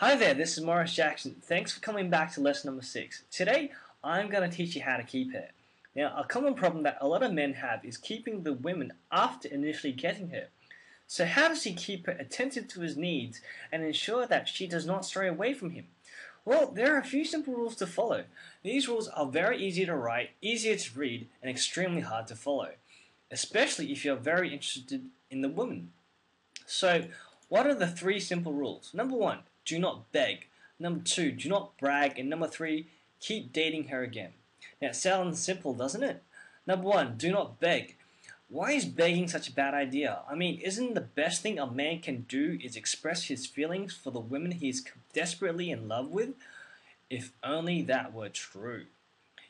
Hi there, this is Morris Jackson. Thanks for coming back to lesson number 6. Today, I'm going to teach you how to keep her. Now, a common problem that a lot of men have is keeping the women after initially getting her. So how does he keep her attentive to his needs and ensure that she does not stray away from him? Well, there are a few simple rules to follow. These rules are very easy to write, easier to read, and extremely hard to follow, especially if you're very interested in the woman. So, what are the 3 simple rules? Number 1, do not beg. Number 2, do not brag. And number 3, keep dating her again. Now, it sounds simple, doesn't it? Number 1, do not beg. Why is begging such a bad idea? I mean, isn't the best thing a man can do is express his feelings for the women he's desperately in love with? If only that were true.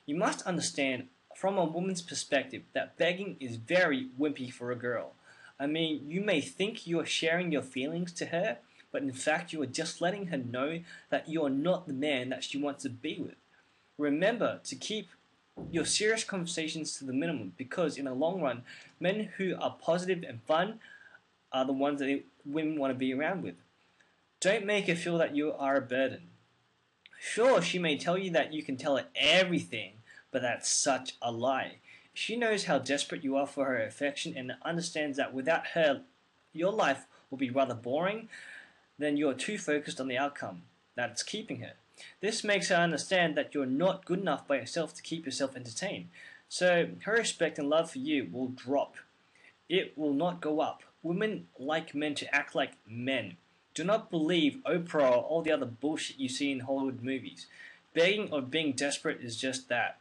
You must understand, from a woman's perspective, that begging is very wimpy for a girl. I mean, you may think you are sharing your feelings to her, but in fact you are just letting her know that you are not the man that she wants to be with. Remember to keep your serious conversations to the minimum, because in the long run, men who are positive and fun are the ones that women want to be around with. Don't make her feel that you are a burden. Sure, she may tell you that you can tell her everything, but that's such a lie. She knows how desperate you are for her affection and understands that without her, your life will be rather boring. Then you're too focused on the outcome, that it's keeping her. This makes her understand that you're not good enough by yourself to keep yourself entertained. So her respect and love for you will drop. It will not go up. Women like men to act like men. Do not believe Oprah or all the other bullshit you see in Hollywood movies. Begging or being desperate is just that.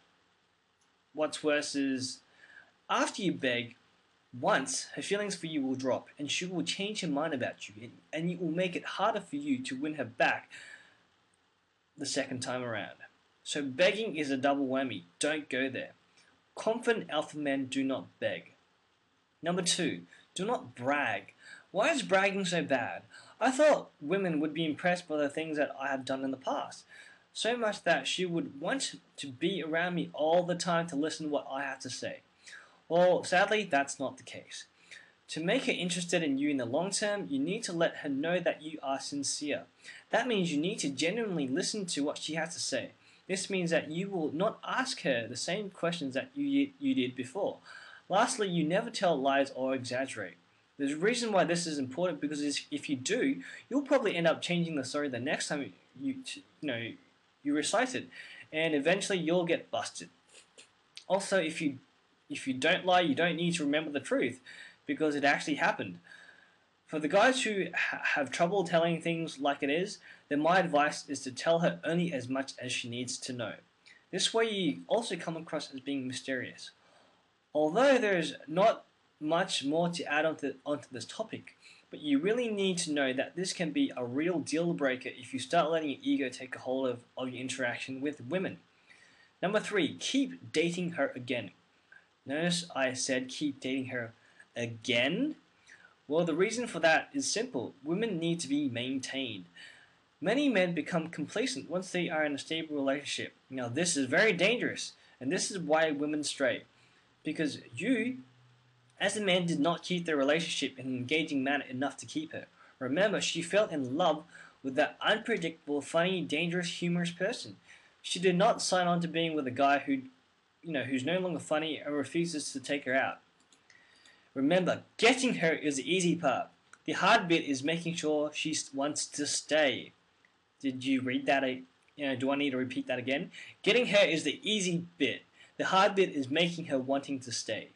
What's worse is, after you beg once, her feelings for you will drop, and she will change her mind about you, and it will make it harder for you to win her back the second time around. So begging is a double whammy. Don't go there. Confident alpha men do not beg. Number 2, do not brag. Why is bragging so bad? I thought women would be impressed by the things that I have done in the past. So much that she would want to be around me all the time to listen to what I have to say. Well, sadly, that's not the case. To make her interested in you in the long term, you need to let her know that you are sincere. That means you need to genuinely listen to what she has to say. This means that you will not ask her the same questions that you did before. Lastly, you never tell lies or exaggerate. There's a reason why this is important, because if you do, you'll probably end up changing the story the next time you recite it, and eventually you'll get busted. Also, if you don't lie, you don't need to remember the truth, because it actually happened. For the guys who have trouble telling things like it is, then my advice is to tell her only as much as she needs to know. This way you also come across as being mysterious. Although there is not much more to add onto this topic, but you really need to know that this can be a real deal breaker if you start letting your ego take a hold of your interaction with women. Number 3, keep dating her again. Notice I said keep dating her again? Well, the reason for that is simple. Women need to be maintained. Many men become complacent once they are in a stable relationship. Now, this is very dangerous, and this is why women stray. Because you, as a man, did not keep the relationship in an engaging manner enough to keep her. Remember, she fell in love with that unpredictable, funny, dangerous, humorous person. She did not sign on to being with a guy who's no longer funny and refuses to take her out. Remember, getting her is the easy part. The hard bit is making sure she wants to stay. Did you read that? Do I need to repeat that again? Getting her is the easy bit. The hard bit is making her wanting to stay.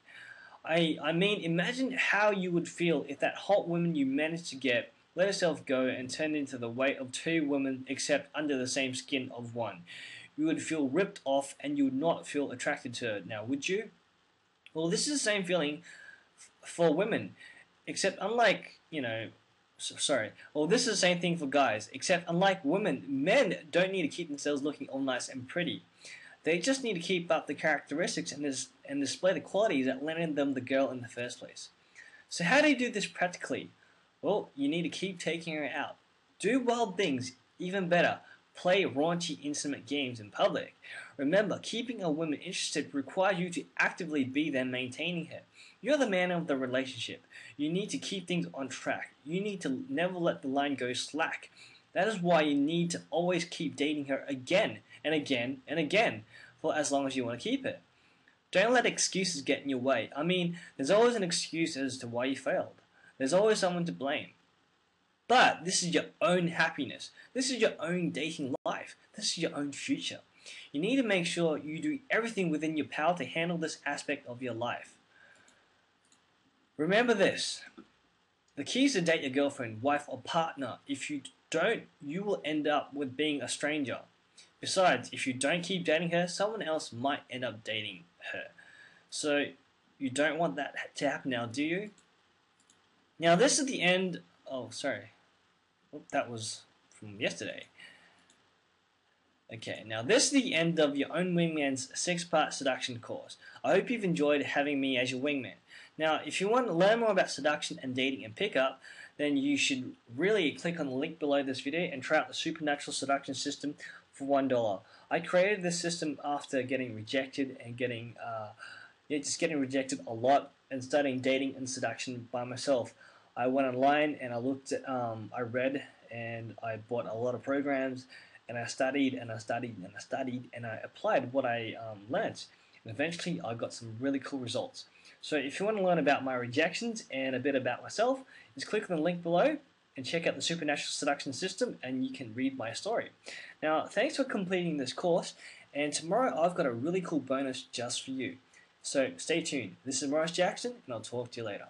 I mean, imagine how you would feel if that hot woman you managed to get let herself go and turned into the weight of 2 women except under the same skin of one. You would feel ripped off and you would not feel attracted to her. Now, would you? Well, this is the same feeling for women, except unlike, Well, this is the same thing for guys, except unlike women, men don't need to keep themselves looking all nice and pretty. They just need to keep up the characteristics and display the qualities that landed them the girl in the first place. So how do you do this practically? Well, you need to keep taking her out. Do wild things, even better. Play raunchy, intimate games in public. Remember, keeping a woman interested requires you to actively be there maintaining her. You're the man of the relationship. You need to keep things on track. You need to never let the line go slack. That is why you need to always keep dating her again and again and again for as long as you want to keep it. Don't let excuses get in your way. I mean, there's always an excuse as to why you failed. There's always someone to blame. But this is your own happiness. This is your own dating life. This is your own future. You need to make sure you do everything within your power to handle this aspect of your life. Remember this. The key is to date your girlfriend, wife, or partner. If you don't, you will end up with being a stranger. Besides, if you don't keep dating her, someone else might end up dating her. So, you don't want that to happen now, do you? Now, this is the end. Oh, sorry. That was from yesterday. Okay, now this is the end of your own wingman's 6-part seduction course. I hope you've enjoyed having me as your wingman. Now, if you want to learn more about seduction and dating and pickup, then you should really click on the link below this video and try out the supernatural seduction system for $1. I created this system after getting rejected and just getting rejected a lot and studying dating and seduction by myself. I went online and I looked at, I read and I bought a lot of programs and I studied and I studied and I studied and I applied what I learnt. And eventually I got some really cool results. So if you want to learn about my rejections and a bit about myself, just click on the link below and check out the supernatural seduction system and you can read my story. Now, thanks for completing this course, and tomorrow I've got a really cool bonus just for you. So stay tuned. This is Morris Jackson and I'll talk to you later.